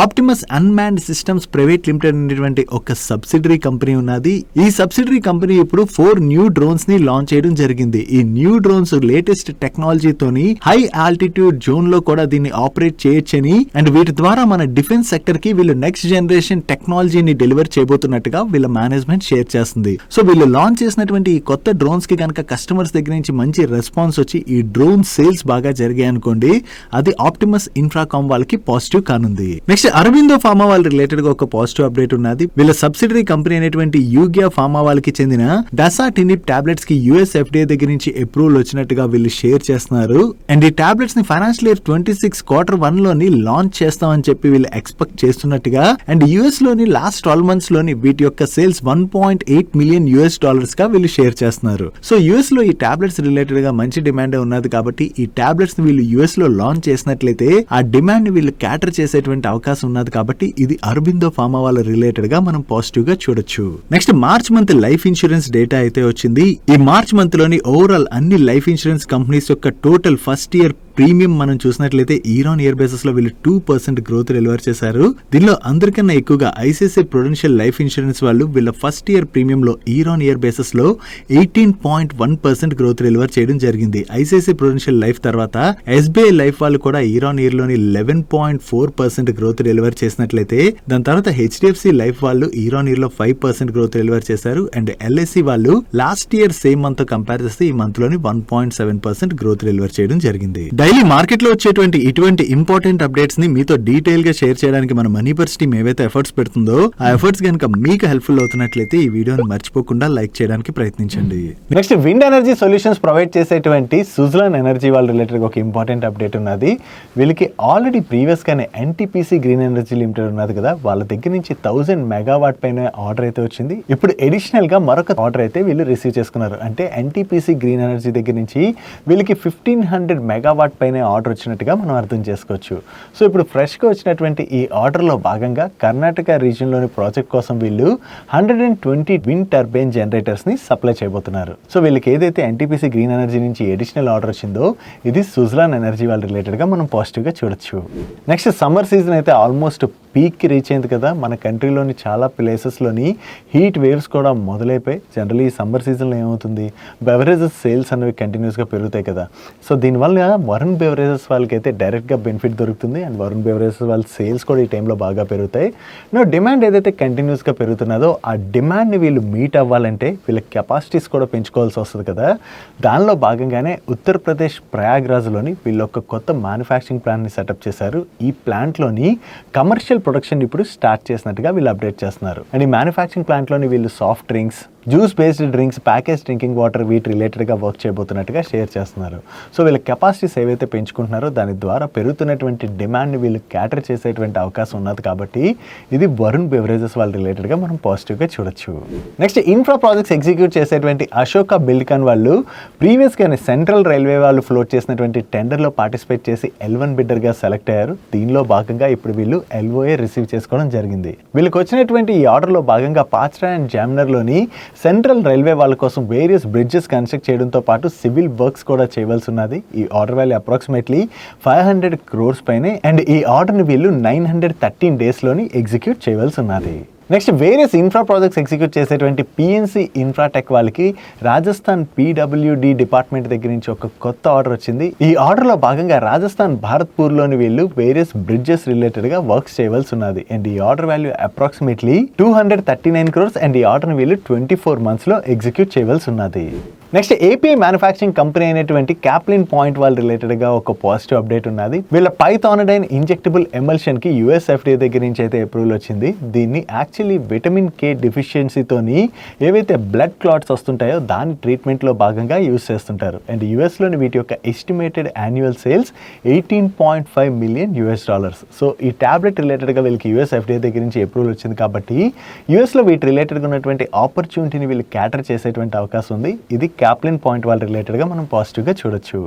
Optimus unmanned systems private limited అనేటువంటి ఒక సబ్సిడరీ కంపెనీ ఉన్నది. ఈ సబ్సిడరీ కంపెనీ ఇప్పుడు 4 న్యూ డ్రోన్స్ ని లాంచ్ చేయడం జరిగింది. ఈ న్యూ డ్రోన్స్ లేటెస్ట్ టెక్నాలజీతోని హై ఆల్టిట్యూడ్ జోన్ లో కూడా దీన్ని ఆపరేట్ చేయొచ్చని అండ్ వీటి ద్వారా మన డిఫెన్స్ సెక్టర్ కి వీళ్ళు నెక్స్ట్ జనరేషన్ టెక్నాలజీని డెలివర్ చేయబోతున్నట్టుగా వీళ్ళ మేనేజ్మెంట్ షేర్ చేస్తుంది. సో వీళ్ళు లాంచ్ చేసినటువంటి ఈ కొత్త డ్రోన్స్ కి కనుక కస్టమర్స్ దగ్గర నుంచి మంచి రెస్పాన్స్ వచ్చి ఈ డ్రోన్ సేల్స్ బాగా జరిగాయి అనుకోండి, అది ఆప్టిమస్ ఇన్ఫ్రాకామ్ వాళ్ళకి పాజిటివ్ కానుంది. నెక్స్ట్ అరబిందో ఫార్మా వాళ్ళ రిలేటెడ్ గా ఒక పాజిటివ్ అప్డేట్ ఉన్నది. వీళ్ళ సబ్సిడరీ కంపెనీ అయినటువంటి యూగియా ఫార్మా వాళ్ళకి చెందిన డసాటినిబ్ టాబ్లెట్స్ కి యుఎస్ ఎఫ్డిఏ దగ్గర నుంచి అప్రూవల్ వచ్చినట్టుగా వీళ్ళు షేర్ చేస్తున్నారు. అండ్ ఈ టాబ్లెట్స్ ని ఫైనాన్షియల్ ఇయర్ 26 quarter 1 లోని లాంచ్ చేస్తామని చెప్పి వీళ్ళు ఎక్స్పెక్ట్ చేస్తున్నట్టుగా అండ్ యుఎస్ యుఎస్ లోని లాస్ట్ 12 months లోని వీటి యొక్క సేల్స్ $1.8 మిలియన్ గా వీళ్ళు షేర్ చేస్తున్నారు. సో యుఎస్ లో ఈ టాబ్లెట్స్ రిలేటెడ్ గా మంచి డిమాండ్ ఉన్నది కాబట్టి ఈ టాబ్లెట్స్ ని వీళ్ళు యుఎస్ లో లాంచ్ చేసినట్లయితే ఆ డిమాండ్ ని వీళ్ళు క్యాటర్ చేసేటువంటి అవకాశం ఉన్నది కాబట్టి ఇది అరబిందో ఫార్మా వాళ్ళ రిలేటెడ్ గా మనం పాజిటివ్ గా చూడొచ్చు. Next March month life insurance data అయితే వచ్చింది. ఈ మార్చ్ మంత్ లోని ఓవరాల్ అన్ని లైఫ్ ఇన్సూరెన్స్ కంపెనీస్ యొక్క టోటల్ ఫస్ట్ ఇయర్ ప్రీమియం మనం చూసినట్లయితే ఇయర్ ఆన్ ఇయర్ బేసిస్ లో వీళ్ళు 2% గ్రోత్ డెలివర్ చేశారు. దీనిలో అందరికన్నా ఎక్కువగా ఐసిఐసిఐ ప్రుడెన్షియల్ లైఫ్ ఇన్సూరెన్స్ వాళ్ళు వీళ్ళ ఫస్ట్ ఇయర్ ప్రీమియం లో ఇయర్ ఆన్ ఇయర్ బేసిస్ లో 18.1% గ్రోత్ డెలివర్ చేయడం జరిగింది. ఐసిఐసిఐ ప్రుడెన్షియల్ లైఫ్ తర్వాత ఎస్బీఐ లైఫ్ వాళ్ళు కూడా ఇయర్ ఆన్ ఇయర్ లోని 11.4% గ్రోత్ డెలివర్ చేసినట్లయితే దాని తర్వాత హెచ్డిఎఫ్సి లైఫ్ వాళ్ళు ఇయర్ ఆన్ ఇయర్ లో 5% గ్రోత్ డెలివర్ చేశారు. అండ్ ఎల్ఐసి వాళ్ళు లాస్ట్ ఇయర్ సేమ్ మంత్ తో కంపేర్ చేస్తే ఈ మంత్ లోని 1.7% గ్రోత్ డెలివర్ చేయడం జరిగింది. డైలీ మార్కెట్ లో వచ్చేటువంటి ఇటువంటి ఇంపార్టెంట్ అప్డేట్స్ ని మీతో డీటెయిల్ గా షేర్ చేయడానికి మన మనీపర్స్ టీమ్ ఏవైతే ఎఫర్ట్స్ పెడుతుందో ఆ ఎఫర్ట్స్ కనుక మీకు హెల్ప్ఫుల్ అవుతున్నట్లయితే ఈ వీడియోని మర్చిపోకుండా లైక్ చేయడానికి ప్రయత్నించండి. Next wind energy solutions provide చేసేటువంటి సుజ్లాన్ ఎనర్జీ వాళ్ళ రిలేటెడ్ ఒక ఇంపార్టెంట్ అప్డేట్ ఉన్నది. వీళ్ళకి ఆల్రెడీ ప్రీవియస్ గానే ఎన్టీపీసీ గ్రీన్ ఎనర్జీ లిమిటెడ్ ఉన్నది కదా, వాళ్ళ దగ్గర నుంచి 1000 మెగావాట్ పైన ఆర్డర్ అయితే వచ్చింది. ఇప్పుడు అడిషనల్ గా మరొక ఆర్డర్ అయితే వీళ్ళు రిసీవ్ చేసుకున్నారు. అంటే ఎన్టీపీసీ గ్రీన్ ఎనర్జీ దగ్గర నుంచి వీళ్ళకి 1500 మెగావాట్ పైన ఆర్డర్ వచ్చినట్టుగా మనం అర్థం చేసుకోవచ్చు. సో ఇప్పుడు ఫ్రెష్ గా వచ్చినటువంటి ఈ ఆర్డర్ లో భాగంగా కర్ణాటక రీజియన్ లోని ప్రాజెక్ట్ కోసం వీళ్ళు 120 విండ్ టర్బైన్ జనరేటర్స్ ని సప్లై చేయబోతున్నారు. సో వీళ్ళకి ఏదైతే ఎన్టీపీసీ గ్రీన్ ఎనర్జీ నుంచి అడిషనల్ ఆర్డర్ వచ్చిందో ఇది సుజ్లాన్ ఎనర్జీ వాళ్ళ రిలేటెడ్ గా మనం పాజిటివ్ గా చూడొచ్చు. నెక్స్ట్ సమ్మర్ సీజన్ అయితే ఆల్మోస్ట్ పీక్ కి రీచ్ అయింది కదా. మన కంట్రీలోని చాలా ప్లేసెస్ లోని హీట్ వేవ్స్ కూడా మొదలైపోయి జనరల్లీ ఈ సమ్మర్ సీజన్లో ఏమవుతుంది, బెవరేజెస్ సేల్స్ అనేవి కంటిన్యూస్గా పెరుగుతాయి కదా. సో దీనివల్ల వరుణ్ బెవరేజెస్ వాళ్ళకి అయితే డైరెక్ట్గా బెనిఫిట్ దొరుకుతుంది. అండ్ వరుణ్ బెవరేజెస్ వాళ్ళ సేల్స్ కూడా ఈ టైంలో బాగా పెరుగుతాయి. డిమాండ్ ఏదైతే కంటిన్యూస్గా పెరుగుతున్నదో ఆ డిమాండ్ని వీళ్ళు మీట్ అవ్వాలంటే వీళ్ళ కెపాసిటీస్ కూడా పెంచుకోవాల్సి వస్తుంది కదా. దానిలో భాగంగానే ఉత్తరప్రదేశ్ ప్రయాగ్రాజ్లోని వీళ్ళు ఒక కొత్త మ్యానుఫ్యాక్చరింగ్ ప్లాంట్ని సెటప్ చేశారు. ఈ ప్లాంట్లోని కమర్షియల్ ప్రొడక్షన్ ఇప్పుడు స్టార్ట్ చేసినట్టుగా వీళ్ళు అప్డేట్ చేస్తున్నారు. అండ్ ఈ మ్యానుఫ్యాక్చరింగ్ ప్లాంట్లోని వీళ్ళు soft drinks, juice based drinks, package drinking water వీటి రిలేటెడ్గా వర్క్ చేయబోతున్నట్టుగా షేర్ చేస్తున్నారు. సో వీళ్ళ కెపాసిటీస్ ఏవైతే పెంచుకుంటున్నారో దాని ద్వారా పెరుగుతున్నటువంటి డిమాండ్ని వీళ్ళు క్యాటర్ చేసేటువంటి అవకాశం ఉన్నది కాబట్టి ఇది వరుణ్ బెవరేజెస్ వాళ్ళ రిలేటెడ్గా మనం పాజిటివ్గా చూడొచ్చు. నెక్స్ట్ ఇన్ఫ్రా ప్రాజెక్ట్స్ ఎగ్జిక్యూట్ చేసేటువంటి అశోక బిల్డ్కాన్ వాళ్ళు ప్రీవియస్గానే సెంట్రల్ రైల్వే వాళ్ళు ఫ్లోట్ చేసినటువంటి టెండర్లో పార్టిసిపేట్ చేసి L1 బిడ్డర్గా సెలెక్ట్ అయ్యారు. దీనిలో భాగంగా ఇప్పుడు వీళ్ళు LOA రిసీవ్ చేసుకోవడం జరిగింది. వీళ్ళకి వచ్చినటువంటి ఈ ఆర్డర్లో భాగంగా పాత్రా అండ్ జామ్నర్లోని సెంట్రల్ రైల్వే వాళ్ళ కోసం వేరియస్ బ్రిడ్జెస్ కన్స్ట్రక్ట్ చేయడంతో పాటు సివిల్ వర్క్స్ కూడా చేయవలసి ఉన్నది. ఈ ఆర్డర్ వాల్యూ అప్రాక్సిమేట్లీ 500 crores పైనే. అండ్ ఈ ఆర్డర్ని వీళ్ళు 913 daysలోని ఎగ్జిక్యూట్ చేయవలసి ఉన్నది. Next various infra projects execute చేసేటువంటి పిఎన్సి ఇన్ఫ్రాటెక్ వాళ్ళకి రాజస్థాన్ PWD డిపార్ట్మెంట్ దగ్గర నుంచి ఒక కొత్త ఆర్డర్ వచ్చింది. ఈ ఆర్డర్లో భాగంగా రాజస్థాన్ భారత్పూర్లోని వీళ్ళు వేరియస్ బ్రిడ్జెస్ రిలేటెడ్గా వర్క్స్ చేయవలసి ఉన్నది. అండ్ ఈ order value approximately 239 crores. And ఈ ఆర్డర్ని వీళ్ళు 24 monthsలో ఎగ్జిక్యూట్ చేయవలసి ఉన్నది. నెక్స్ట్ ఏపీఐ మ్యానుఫ్యాక్చరింగ్ కంపెనీ అయినటువంటి క్యాప్లిన్ పాయింట్ వాళ్ళ రిలేటెడ్గా ఒక పాజిటివ్ అప్డేట్ ఉన్నది. వీళ్ళ పైథానడైన్ ఇంజెక్టబుల్ ఎమల్షన్కి US FDA దగ్గర నుంచి అయితే అప్రూవల్ వచ్చింది. దీన్ని యాక్చువల్లీ విటమిన్ K డెఫిషియన్సీతోని ఏవైతే బ్లడ్ క్లాట్స్ వస్తుంటాయో దాని ట్రీట్మెంట్లో భాగంగా యూజ్ చేస్తుంటారు. అండ్ యూఎస్లోని వీటి యొక్క estimated annual sales $18.5 million. So ఈ టాబ్లెట్ రిలేటెడ్గా వీళ్ళకి US FDA దగ్గర నుంచి అప్రూవల్ వచ్చింది కాబట్టి యూఎస్లో వీటి రిలేటెడ్గా ఉన్నటువంటి ఆపర్చునిటీని వీళ్ళు క్యాటర్ చేసేటువంటి అవకాశం ఉంది. ఇది క్యాప్లిన్ పాయింట్ వాళ్ళ రిలేటెడ్గా మనం పాజిటివ్గా చూడొచ్చు.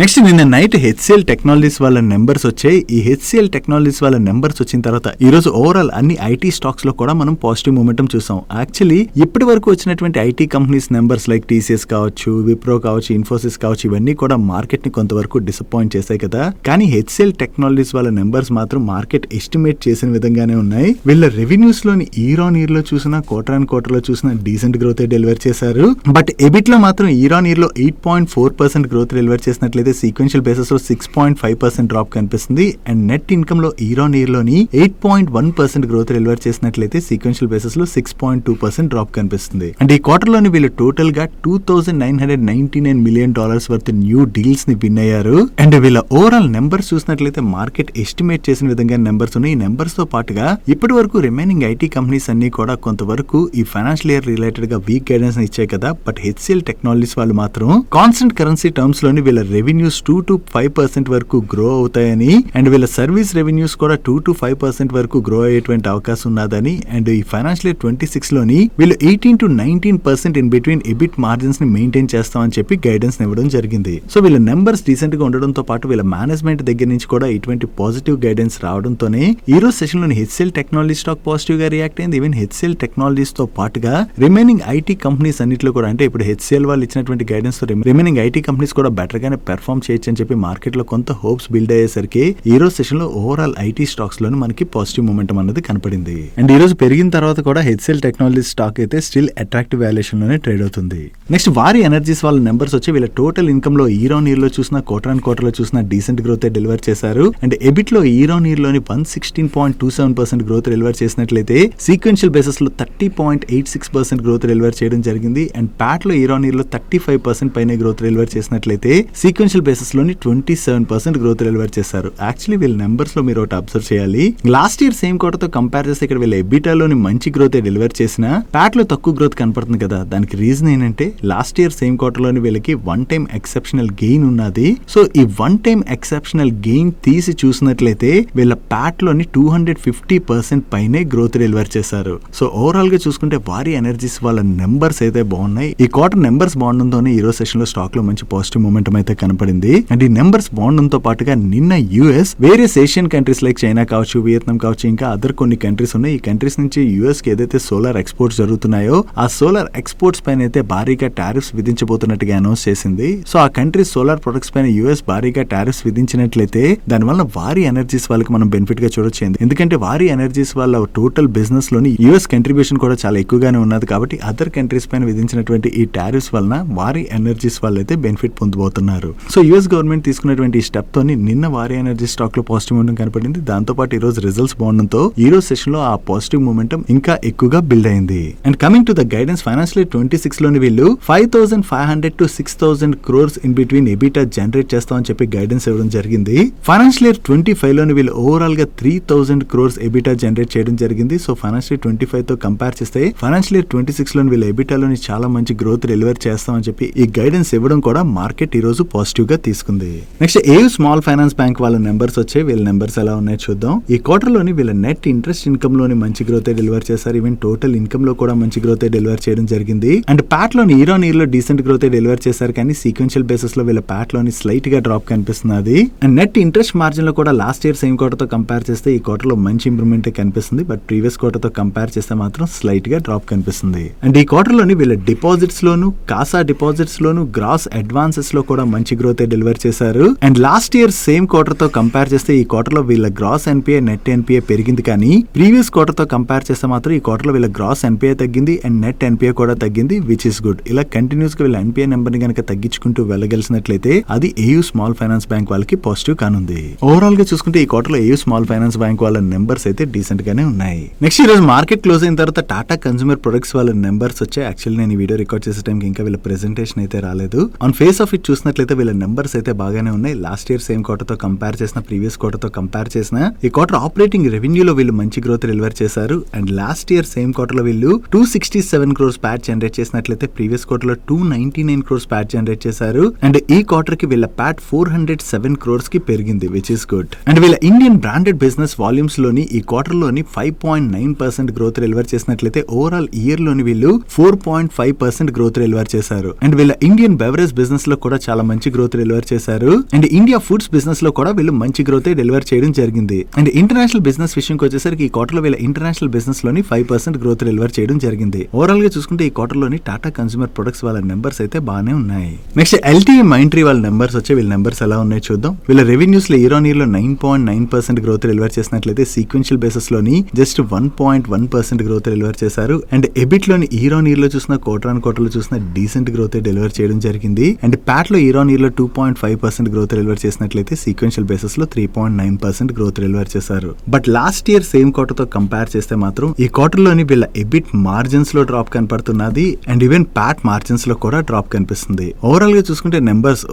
నెక్స్ట్ నిన్న నైట్ హెచ్సిఎల్ టెక్నాలజీస్ వాళ్ళ నెంబర్స్ వచ్చాయి. ఈ హెచ్సిఎల్ టెక్నాలజీస్ వాళ్ళ నెంబర్స్ వచ్చిన తర్వాత ఈ రోజు ఓవరాల్ అన్ని ఐటీ స్టాక్స్ లో కూడా మనం పాజిటివ్ మూమెంటం చూసాం. యాక్చువల్లీ ఇప్పటి వరకు వచ్చినటువంటి IT companies numbers like TCS కావచ్చు, విప్రో కావచ్చు, ఇన్ఫోసిస్ కావచ్చు, ఇవన్నీ కూడా మార్కెట్ ని కొంతవరకు డిసప్పాయింట్ చేశాయి కదా. కానీ హెచ్సిఎల్ టెక్నాలజీస్ వాళ్ళ నెంబర్స్ మాత్రం మార్కెట్ ఎస్టిమేట్ చేసిన విధంగానే ఉన్నాయి. వీళ్ళ రెవెన్యూస్ లోని ఇయర్ ఆన్ ఇయర్ లో చూసినా క్వార్టర్ ఆన్ క్వార్టర్ లో చూసినా డీసెంట్ గ్రోత్ డెలివర్ చేశారు. బట్ ఎబిట్ లో మాత్రం ఇయర్ ఆన్ ఇయర్ లో 8.4% గ్రోత్ డెలివర్ చేసినట్లయితే సీక్వెన్షియల్ బేసిస్ లో 6.5% డ్రాప్ కనిపిస్తుంది. అండ్ నెట్ ఇన్కమ్ లో ఇయర్ ఆన్ ఇయర్ లోని 8.1% గ్రోత్ డెలివర్ చేసినట్లయితే సీక్వెన్షియల్ బేసిస్ లో 6.2% డ్రాప్ కనిపిస్తుంది. అండ్ ఈ క్వార్టర్ లోని వీళ్ళు టోటల్ గా $2,999 మిలియన్ వర్త్ న్యూ డీల్స్ ని విన్ అయ్యారు. అండ్ వీళ్ళ ఓవరాల్ నెంబర్స్ చూసినట్లయితే మార్కెట్ ఎస్టిమేట్ చేసిన విధంగా నెంబర్స్ ఉన్నాయి. ఈ నెంబర్స్ తో పాటుగా ఇప్పటి వరకు రిమైనింగ్ ఐటీ కంపెనీస్ అన్ని కూడా కొంతవరకు ఈ ఫైనాన్షియల్ ఇయర్ రిలేటెడ్ గా వీక్ గైడెన్స్ ఇచ్చాయి కదా. బట్ హెచ్సిఎల్ టెక్నాలజీస్ వాళ్ళు మాత్రం కాన్స్టెంట్ కరెన్సీ టర్మ్స్ లోని వీళ్ళ రెవెన్యూస్ 2 to 5% వరకు గ్రో అవుతాయని అండ్ వీళ్ళ సర్వీస్ రెవెన్యూస్ కూడా 2 to 5% వరకు గ్రో అయ్యేటువంటి అవకాశం ఉన్నదని అండ్ ఈ ఫైనాన్షియల్ ఇయర్ 26 లోని వీళ్ళు 18 to 19% ఇన్ బిట్వీన్ ఎబిట్ మార్జిన్స్ ని మెయింటైన్ చేస్తామని చెప్పి గైడెన్స్ ఇవ్వడం జరిగింది. సో వీళ్ళ నెంబర్స్ డీసెంట్ గా ఉండడంతో పాటు వీళ్ళ మేనేజ్మెంట్ దగ్గర నుంచి కూడా ఇటువంటి పాజిటివ్ గైడెన్స్ రావడంతోనే ఈ రోజు సెషన్ లోని హెచ్సిఎల్ టెక్నాలజీ స్టాక్ పాజిటివ్ గా రియాక్ట్ అయింది. ఈవెన్ హెచ్సిఎల్ టెక్నాలజీస్ తో పాటుగా రిమైనింగ్ ఐటీ కంపెనీస్ అన్నిట్లో కూడా అంటే ఇప్పుడు హెచ్సిఎల్ వాళ్ళు ఇచ్చినటువంటి గైడెన్స్ తో రిమైనింగ్ ఐటీ కంపెనీస్ కూడా బెటర్ గానే పెర్ఫార్మ్ చేయొచ్చు అని చెప్పి మార్కెట్ లో కొంత హోప్స్ బిల్డ్ అయ్యేసరికి ఈ రోజు సెషన్ లో ఓవరాల్ ఐటీ స్టాక్స్ లోని మనకి పాజిటివ్ మూమెంటం అనేది కనపడింది. అండ్ ఈ రోజు పెరిగిన తర్వాత కూడా హెచ్సిఎల్ టెక్నాలజీ స్టాక్ అయితే స్టిల్ అట్రాక్టివ్ వాల్యుయేషన్ లోనే ట్రేడ్ అవుతుంది. నెక్స్ట్ వారి ఎనర్జీస్ వాళ్ళ నెంబర్స్ వచ్చి వీళ్ళ టోటల్ ఇన్కమ్ లో ఇయర్ ఆన్ ఇయర్ లో చూసిన క్వార్టర్ ఆన్ క్వార్టర్ లో చూసిన డీసెంట్ గ్రోత్ డెలివర్ చేశారు. అండ్ ఎబిట్ లో ఇయర్ ఆన్ ఇయర్ లోని 116.27% గ్రోత్ డెలివర్ చేసినట్లయితే సీక్వెన్షియల్ బేసిస్ లో 30.86% గ్రోత్ డెలివర్ చేయడం జరిగింది. అండ్ ప్యాట్ లో ఇయర్ ఆన్ ఇయర్ లో 35% పైన గ్రోత్ డెలివర్ చేసినట్లయితే సీక్వెన్షియల్ బేసిస్ లోని 27% గ్రోత్ డెలివర్ చేశారు. యాక్చువల్లీ వీళ్ళ నెంబర్స్ లో మీరు ఒకటి అబ్జర్వ్ చేయాలి. లాస్ట్ ఇయర్ సేమ్ క్వార్టర్ తో కంపేర్ చేస్తే ఇక్కడ వీళ్ళ ఎబిటా లోని మంచి గ్రోత్ డెలివర్ చేసిన ప్యాట్ లో తక్కువ గ్రోత్ కనపడుతుంది కదా. దానికి రీజన్ ఏంటంటే లాస్ట్ ఇయర్ సేమ్ క్వార్టర్ లోని వీళ్ళకి వన్ టైం ఎక్సెప్షనల్ గెయిన్ ఉన్నది. సో ఈ వన్ టైం ఎక్సెప్షనల్ గెయిన్ తీసి చూసినట్లయితే వీళ్ళ ప్యాట్ లోని 250% పైనే గ్రోత్ డెలివర్ చేశారు. సో ఓవరాల్ గా చూసుకుంటే వారి ఎనర్జీస్ వాళ్ళ నెంబర్స్ అయితే బాగున్నాయి. ఈ క్వార్టర్ నెంబర్స్ బాగుండడంతోనే ఈ రోజు సెషన్ లో స్టాక్ లో మంచి పాజిటివ్ మూమెంటం అయితే కనపడింది. అండ్ ఈ నెంబర్స్ బాగుండడంతో పాటుగా నిన్న US various Asian countries like China కావచ్చు, వియత్నాం కావచ్చు, ఇంకా అదర్ కొన్ని కంట్రీస్ ఉన్నాయి. ఈ కంట్రీస్ నుంచి యుఎస్ కి ఏదైతే సోలార్ ఎక్స్పోర్ట్స్ జరుగుతున్నాయో ఆ సోలార్ ఎక్స్పోర్ట్స్ పైన అయితే భారీగా టారిఫ్స్ విధించబోతున్నట్టుగా అనౌన్స్ చేసింది. సో ఆ కంట్రీస్ సోలార్ ప్రొడక్ట్స్ పైన యుఎస్ భారీగా టారిఫ్స్ విధించినట్లయితే దానివల్ల వారి ఎనర్జీస్ వాళ్ళకి మనం బెనిఫిట్ గా చూడొచ్చు. ఎందుకంటే వారి ఎనర్జీస్ వాళ్ళ టోటల్ బిజినెస్ లోని యుఎస్ కంట్రిబ్యూషన్ కూడా చాలా ఎక్కువగానే ఉన్నది. కాబట్టి అదర్ కంట్రీస్ పైన విధించినటువంటి ఈ టారిఫ్స్ వలన వారి ఎనర్జీస్ వాళ్ళైతే బెనిఫిట్ పొందబోతున్నారు. సో యుఎస్ గవర్నమెంట్ తీసుకున్నటువంటి ఈ స్టెప్ తోని నిన్న వారి ఎనర్జీ స్టాక్ లో పాజిటివ్ మూమెంటం కనపడింది. దాంతో పాటు ఈ రోజు రిజల్ట్స్ బాగుండడంతో ఈ రోజు సెషన్ లో ఆ పాజిటివ్ మూమెంటం ఇంకా ఎక్కువగా బిల్డ్ అయింది. And coming to the guidance financial year 26 లోని వీళ్ళు 5,500 to 6,000 crores in between EBITDA generate చేస్తామని చెప్పి గైడెన్స్ ఇవ్వడం జరిగింది. ఫైనాన్షియల్ ఇయర్ 25 లోని వీళ్ళు ఓవరాల్ గా 3,000 crores ఎబిటా జనరేట్ చేయడం జరిగింది. సో ఫైనాన్షియల్ ఇయర్ 25 తో కంపేర్ చేస్తే ఫైనాన్షియల్ ఇయర్ 26 లోని వీళ్ళ ఎబిటా లోని చాలా మంచి గ్రోత్ డెలివర్ చేస్తామని చెప్పి ఈ గైడెన్స్ ఇవ్వడం కూడా మార్కెట్ ఈ రోజు పాజిటివ్ గా తీసుకుంది. Next AU small finance bank వాళ్ళ నెంబర్స్ వచ్చాయి. వీళ్ళ నెంబర్స్ ఎలా ఉన్నాయో చూద్దాం. ఈ క్వార్టర్ లోని వీళ్ళ నెట్ ఇంట్రెస్ట్ ఇన్కమ్ లోని మంచి గ్రోత్ డెలివర్ చేశారు. ఈవెన్ టోటల్ ఇన్కమ్ లో కూడా మంచి గ్రోత్ డెలివర్ చేయడం జరిగింది. అండ్ ప్యాట్ లోని ఇయర్ ఆన్ ఇయర్ లో డీసెంట్ గ్రోత్ డెలివర్ చేశారు. కానీ సీక్వెన్షియల్ బేసిస్ లో వీళ్ళ ప్యాట్ లోని స్లైట్ గా డ్రాప్ కనిపిస్తుంది. అండ్ నెట్ ఇంట్రెస్ట్ మార్జిన్ లో కూడా లాస్ట్ ఇయర్ సేమ్ క్వార్టర్ తో కంపేర్ చేస్తే ఈ క్వార్టర్ లో మంచి ఇంప్రూవ్మెంట్ కనిపిస్తుంది. బట్ ప్రీవియస్ క్వార్టర్ తో కంపేర్ చేస్తే మాత్రం స్లైట్ గా డ్రాప్ కనిపిస్తుంది. అండ్ ఈ క్వార్టర్ లోని వీళ్ళ డిపాజిట్స్ లోను, కాసా డిపాజిట్స్ లోను, గ్రాస్ అడ్వాన్సెస్ లో కూడా మంచి గ్రోత్ డెలివర్ చేశారు. And last year same quarter తో కంపేర్ చేస్తే ఈ క్వార్టర్ లో వీళ్ళ గ్రాస్ ఎన్పిఏ, నెట్ ఎన్పిఏ పెరిగింది. కానీ ప్రీవియస్ క్వార్టర్ తో కంపేర్ చేస్తే మాత్రం ఈ క్వార్టర్ లో వీళ్ళ గ్రాస్ ఎన్పిఏ తగ్గింది అండ్ నెట్ ఎన్పిఏ కూడా తగ్గింది, విచ్ ఇస్ గుడ్. ఇలా కంటిన్యూస్ గా వీళ్ళ ఎన్పిఏ నెంబర్ ని కనుక తగ్గించుకుంటూ వెళ్ళగలిసినట్లయితే అది ఏయూ స్మాల్ ఫైనాన్స్ బ్యాంక్ వాళ్ళకి పాజిటివ్ కానుంది. ఓవరాల్ గా చూసుకుంటే ఈ క్వార్టర్ లో ఏయూ స్మాల్ ఫైనాన్స్ బ్యాంక్ వాళ్ళ నెంబర్స్ అయితే డీసెంట్ గానే ఉన్నాయి. నెక్స్ట్ ఈ రోజు మార్కెట్ క్లోజ్ అయిన తర్వాత టాటా కన్స్యూమర్ ప్రొడక్ట్స్ వాళ్ళ నెంబర్స్ వచ్చాయి. యాక్చువల్లీ నేను ఈ వీడియో రికార్డ్ చేసే టైంకి ఇంకా వీళ్ళ ప్రెజెంటేషన్ అయితే రాలేదు. ఆన్ ఫేస్ ఆఫ్ ఇట్ చూసినట్లయితే వీళ్ళ నెంబర్స్ అయితే బాగానే ఉన్నాయి. లాస్ట్ ఇయర్ సేమ్ క్వార్టర్ తో కంపేర్ చేసిన, ప్రీవియస్ క్వార్టర్ తో కంపేర్ చేసిన ఈ క్వార్టర్ ఆపరేటింగ్ రెవెన్యూలో వీళ్ళు మంచి గ్రోత్ డెలివర్ చేశారు. And last year same quarter లో వీళ్ళు 267 crores ప్యాట్ జనరేట్ చేసినట్లయితే ప్రీవియస్ క్వార్టర్ లో 299 crores ప్యాట్ జనరేట్ చేశారు. అండ్ ఈ క్వార్టర్ కి వీళ్ళ ప్యాట్ 407 crores కి పెరిగింది, విచ్ ఇస్ గుడ్. అండ్ వీళ్ళ ఇండియన్ బ్రాండెడ్ బిజినెస్ వాల్యూమ్స్ లోని ఈ క్వార్టర్ లోని 5.9% గ్రోత్ డెలివర్ చేసినట్లయితే ఓవరాల్ ఇయర్ లోని వీళ్ళు 4.5% గ్రోత్ డెలివర్ చేశారు. అండ్ వీళ్ళ ఇండియన్ బెవరేజ్ బిజినెస్ లో కూడా చాలా మంచి గ్రోత్ డెలివర్ చేశారు. అండ్ ఇండియా ఫుడ్స్ బిజినెస్ లో కూడా వీళ్ళు మంచి గ్రోత్ డెలివర్ చేయడం జరిగింది. అండ్ ఇంటర్నేషనల్ బిజినెస్ విషయంకి వచ్చేసరికి ఈ క్వార్టర్ లో వీళ్ళ ఇంటర్నేషనల్ బిజినెస్ లోని 5% గ్రోత్ డెలివర్ చేయడం జరిగింది. ఓవరాల్ గా చూసుకుంటే ఈ క్వార్టర్ లోని టాటా కన్స్యూమర్ ప్రొడక్ట్స్ వాళ్ళ నెంబర్స్ అయితే బాగానే ఉన్నాయి. నెక్స్ట్ ఎల్టీఈ మైంట్రీ వాళ్ళ నెంబర్స్ వచ్చే వీళ్ళ నెంబర్స్ ఎలా ఉన్నాయో చూద్దాం. వీళ్ళ రెవెన్యూస్ లో ఇయర్ ఆన్ ఇయర్ లో 9.9% గ్రోత్ డెలివర్ చేసినట్లయితే సీక్వెన్షియల్ బేసిస్ లోని జస్ట్ 1.1% గ్రోత్ డెలివర్ చేశారు. అండ్ ఎబిట్ లోని ఇయర్ ఆన్ ఇయర్ లో చూసిన క్వార్టర్ ఆన్ క్వార్టర్ లో చూసిన డీసెంట్ గ్రోత్ డెలివర్ చేయడం జరిగింది. అండ్ ప్యాట్ లో ఇయర్ ఆన్ ఇయర్ లో 2.5% గ్రోత్ డెలివర్ చేసినట్లయితే సీక్వెన్షియల్ బేసిస్ లో 3.9% గ్రోత్ డెలివర్ చేశారు. But last year same quarter తో కంపేర్ చేస్తే మాత్రం ఈ క్వార్టర్ లోని వీళ్ళ ఎబిట్ మార్జిన్స్ లో డ్రాప్ కనపడుతున్నది. అండ్ ఈవెన్ ప్యాట్ మార్జిన్స్ లో కూడా డ్రాప్ కనిపిస్తుంది. ఓవరాల్ గా చూసుకుంటే నెంబర్స్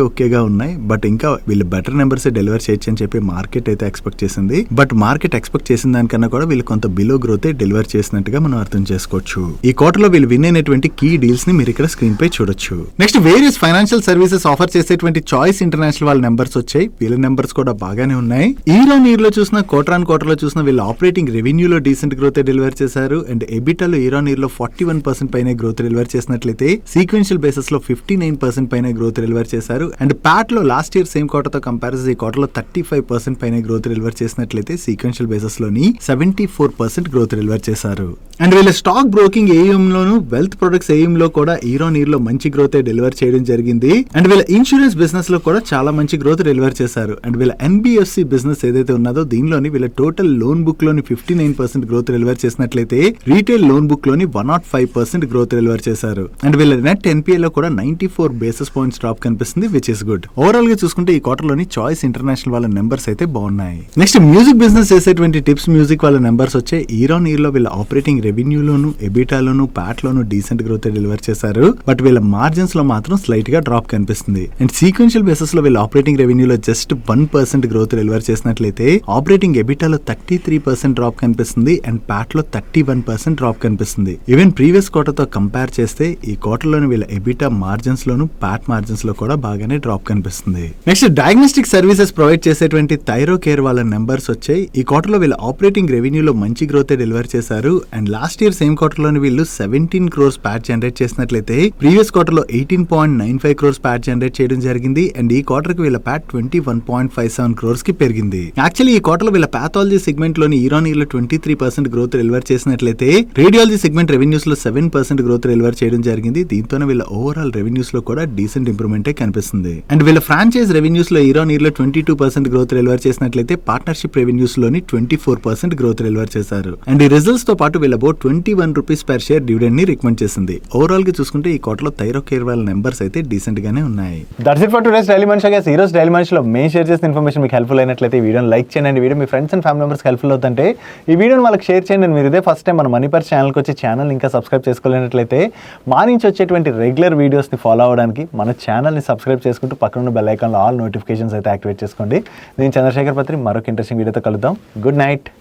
ఓకేగా ఉన్నాయి. బట్ ఇంకా వీళ్ళు బెటర్ నెంబర్స్ డెలివర్ చేయొచ్చు అని చెప్పి మార్కెట్ అయితే ఎక్స్పెక్ట్ చేసింది. బట్ మార్కెట్ ఎక్స్పెక్ట్ చేసిన దానికన్నా కూడా వీళ్ళు కొంత బిలో గ్రోత్ డెలివర్ చేసినట్టుగా మనం అర్థం చేసుకోవచ్చు. ఈ క్వార్టర్ లో వీళ్ళు విన్ అయినటువంటి కీ డీల్స్ ని మీరు ఇక్కడ స్క్రీన్ పై చూడొచ్చు. Next various financial services offer offer చేసేటువంటి చాయిస్ ఇంటర్నేషనల్ వాళ్ళ నెంబర్స్ వచ్చాయి. వీళ్ళ నెంబర్స్ కూడా బాగానే ఉన్నాయి. ఇయర్ ఆన్ ఇయర్ లో చూసిన క్వార్టర్ ఆన్ క్వార్టర్ లో చూసిన వీళ్ళ ఆపరేటింగ్ రెవెన్యూలో డీసెంట్ గ్రోత్ డెలివర్ చేశారు. అండ్ ఎబిటాలో ఇయర్ ఆన్ ఇయర్ లో 41% పైన గ్రోత్ డెలివర్ చేసినట్లయితే సీక్వెన్షియల్ బేసిస్ లో 59% పైన గ్రోత్ డెలివర్ చేశారు. అండ్ ప్యాట్ లో లాస్ట్ ఇయర్ సేమ్ క్వార్టర్ తో కంపారిజన్ ఈ క్వార్టర్ లో 35% పైన గ్రోత్ డెలివర్ చేసినట్లయితే సీక్వెన్షియల్ బేసిస్ లోని 74% గ్రోత్ డెలివర్ చేశారు. అండ్ వీళ్ళ stock broking AM loan wealth products AM లో కూడా ఇయర్ ఆన్ ఇయర్ లో మంచి గ్రోత్ డెలివర్ చేయడం జరిగింది. అండ్ వీళ్ళ ఇన్సూరెన్స్ బిజినెస్ లో కూడా చాలా మంచి గ్రోత్ డెలివర్ చేశారు. అండ్ వీళ్ళ ఎన్బిఎఫ్సి బిజినెస్ ఏదైతే ఉన్నదో దీనిలోని వీళ్ళ టోటల్ లోన్ బుక్ లోని 59% గ్రోత్ డెలివర్ చేసినట్లయితే రీటైల్ లోన్ బుక్ లోని 105% గ్రోత్ డెలివర్ చేశారు. అండ్ వీళ్ళ నెట్ ఎన్పిఏ లో కూడా 94 బేసిస్ పాయింట్స్ డ్రాప్ కనిపిస్తుంది, విచ్ ఇస్ గుడ్. ఓవరాల్ గా చూసుకుంటే ఈ క్వార్టర్ లోని చాయిస్ ఇంటర్నేషనల్ వాళ్ళ నెంబర్స్ అయితే బాగున్నాయి. నెక్స్ట్ మ్యూజిక్ బిజినెస్ చేసేటువంటి టిప్స్ మ్యూజిక్ వాళ్ళ నెంబర్స్ వచ్చే ఇయర్ ఆన్ ఇయర్ లో వీళ్ళ ఆపరేటింగ్ రెవెన్యూలోను ఎబిటాలోను ప్యాట్ లోను డీసెంట్ గ్రోత్ డెలివర్ చేశారు. బట్ వీళ్ళ మార్జిన్స్ లో మాత్రం స్లైట్ గా డ్రాప్ కనిపిస్తుంది. అండ్ సీక్వెన్షియల్ బేసిస్ లో వీళ్ళ ఆపరేటింగ్ రెవెన్యూలో జస్ట్ 1% గ్రోత్ డెలివర్ చేసినట్లయితే ఆపరేటింగ్ ఎబిటాలో 33% డ్రాప్ కనిపిస్తుంది. అండ్ ప్యాట్ లో 31% డ్రాప్ కనిపిస్తుంది. ఈవెన్ ప్రీవియస్ క్వార్టర్ తో కంపేర్ చేస్తే ఈ క్వార్టర్ లోని వీళ్ళ ఎబిటా మార్జిన్స్ లోను ప్యాట్ మార్జిన్స్ లో కూడా బాగానే డ్రాప్ కనిపిస్తుంది. నెక్స్ట్ డయాగ్నోస్టిక్ సర్వీసెస్ ప్రొవైడ్ చేసేటువంటి థైరో కేర్ వాళ్ళ నెంబర్స్ వచ్చాయి. ఈ క్వార్టర్ లో వీళ్ళ ఆపరేటింగ్ రెవెన్యూలో మంచి గ్రోత్ డెలివర్ చేశారు. And last year same quarter లోని వీళ్ళు 17 crores ప్యాట్ జనరేట్ చేసినట్లయితే ప్రీవియస్ క్వార్టర్ లో 18.95 crores ప్యాట్ జనరేట్ చేయడం జరిగింది. అండ్ ఈ క్వార్టర్ కి వీళ్ళ ప్యాట్ 21.57 crores కి పెరిగింది. యాక్చువల్లీ ఈ క్వార్టర్ లో వీళ్ళ పాథాలజీ సెగ్మెంట్ లోని ఇయర్ ఆన్ ఇయర్ లో 23% గ్రోత్ డెలివర్ చేసినట్లయితే రేడియాలజీ సెగ్మెంట్ రెవెన్యూస్ లో 7% గ్రోత్ డెలివర్ చేయడం జరిగింది. దీంతోనే వీళ్ళ ఓవరాల్ రెవెన్యూస్ లో కూడా డీసెంట్ ఇంప్రూవ్మెంట్ కనిపిస్తుంది. అండ్ వీళ్ళ ఫ్రాంచైజ్ రెవెన్యూస్ లో ఇయర్ ఆన్ ఇయర్ లో 22% గ్రోత్ డెలివర్ చేసినట్లయితే పార్ట్నర్షిప్ రెవెన్యూస్ లోని 24% గ్రోత్ డెలివర్ చేశారు. అండ్ ఈ రిజల్ట్స్ తో పాటు వీళ్ళ about 21 rupees per share dividend ని రికమెండ్ చేసింది. ఓవరాల్ గా చూసుకుంటే ఈ క్వార్టర్ లో థైరో కేర్ వాళ్ళ నెంబర్స్ అయితే డీసెంట్ గానే ఉన్నాయి. That's it for today's daily మనిషి. గైస్ ఈ రోజు డైలీ మనిషిలో మేము షేర్ చేసిన ఇన్ఫర్మేషన్ మీకు హెల్ప్ఫుల్ అయినట్లయితే ఈ వీడియోని లైక్ చేయండి. Video me friends and family members helpful అవుతుంటే ఈ వీడియోని వాళ్ళకి షేర్ చేయండి. మీరు ఇదే ఫస్ట్ టైం మన మనీ పర్స్ ఛానల్కి వచ్చి ఛానల్ ఇంకా సబ్స్క్రైబ్ చేసుకోలేనట్లయితే మా నుంచి వచ్చేటువంటి రెగ్యులర్ వీడియోస్ని ఫాలో అవ్వడానికి మన ఛానల్ని సబ్స్క్రైబ్ చేసుకుంటూ పక్కన బెల్ ఐకాన్లో ఆల్ నోటిఫికేషన్స్ అయితే యాక్టివేట్ చేసుకోండి. నేను చంద్రశేఖర్ పత్రి మరొక ఇంట్రెస్టింగ్ వీడియోతో కలుద్దాం. Good night.